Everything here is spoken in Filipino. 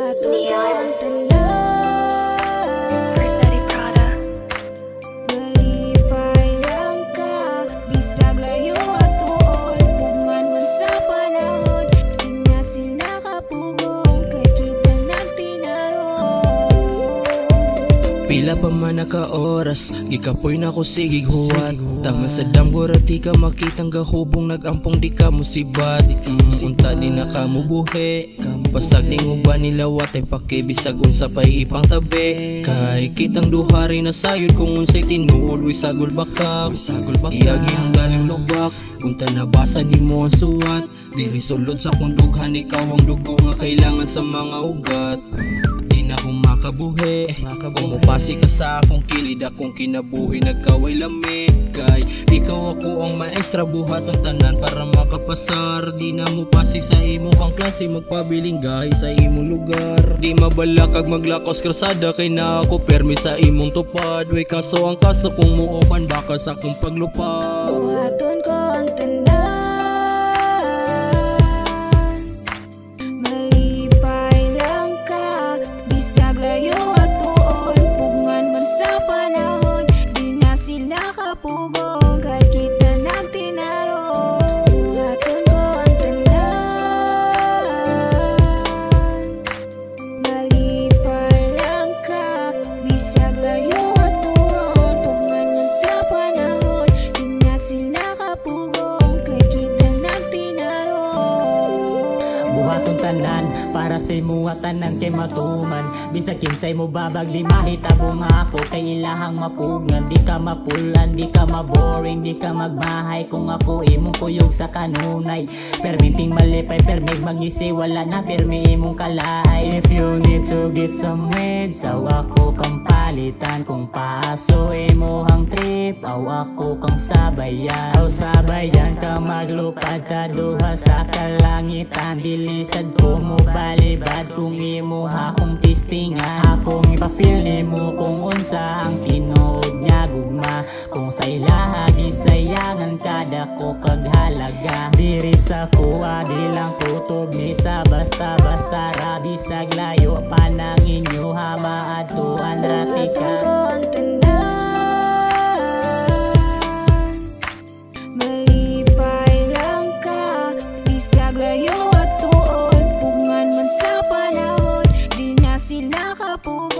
Neon Versetti Prada. Malipay lang ka, bisag layo at tuon, puman man sa panahon, di na sila kapugong, kay kita nagtinarong. Pila pa man naka oras, gikapoy na ko sigig huwat. Tama sa damgurati ka makitang gahubong, nagampong di ka musibat. Unta di na ka mubuhi, pasag ning uban nilawat ay pakibisag unsa pay ipang tabi. Kay kitang duhari na sayod kung unsay tinuod, wisagol bakak. Iyagi ang galing lubak, kung tanabasa di mo ang suwat. Diri sulod sa kundughan, ikaw ang dugo nga kailangan sa mga ugat. Di na ko makabuhi, kung mupasi ka sa akong kilid, akong kinabuhi nagkaway lamig. Kay ikaw ako ang maestra, buhat ang tanan para makapasar. Di na mo pasi sa imo ang klase, magpabiling gahi sa imong lugar. Di mabala kag maglakos krasada, kay na ako permi sa imong tupad. Way kaso ang kaso kung muupan baka sa akong paglupad. Buhaton ko ang tanan, malipay lang ka, bisag layo at tuon, puman man sa panahon, di na sila kapugong, kay kita nagtinarong. Buhaton ko ang tanan, malipay lang ka, bisag layo at tuon, puman man sa panahon, di na sila kapugong, kay kita nagtinarong. Buhaton tanan para sa imo tanan kay matuman, bisag kinsay mo babag di mahitabo nga ako, kay ilahang mapugnan. Di ka mapulan, di ka maboring, di ka magmahay kung ako imong kuyog sa kanunay. Perminting malipay, permig magisi, wala na permi imong kalay. If you need to get some weed, saw ako kang palitan, kung paaso imo hang trip, aw ako kang sabayan. Aw sabayan ka maglupad ka duha sa kalangitan, bilisad ko mo balibad kung imo akong tistingan. Akong ipafeel nimo kung unsa ang tinuod niya gugma, kung sa ilaha gisayangan kada ko kag halaga. Diri sa kuha di lang kutob ni sa basta-basta ra, bisag layo pa nang inyo ha maadtuan rapi ka. Buhaton ko ang tanan, malipay lang ka, bisag layo at tuon, puman man sa panahon, di na sila kapugong.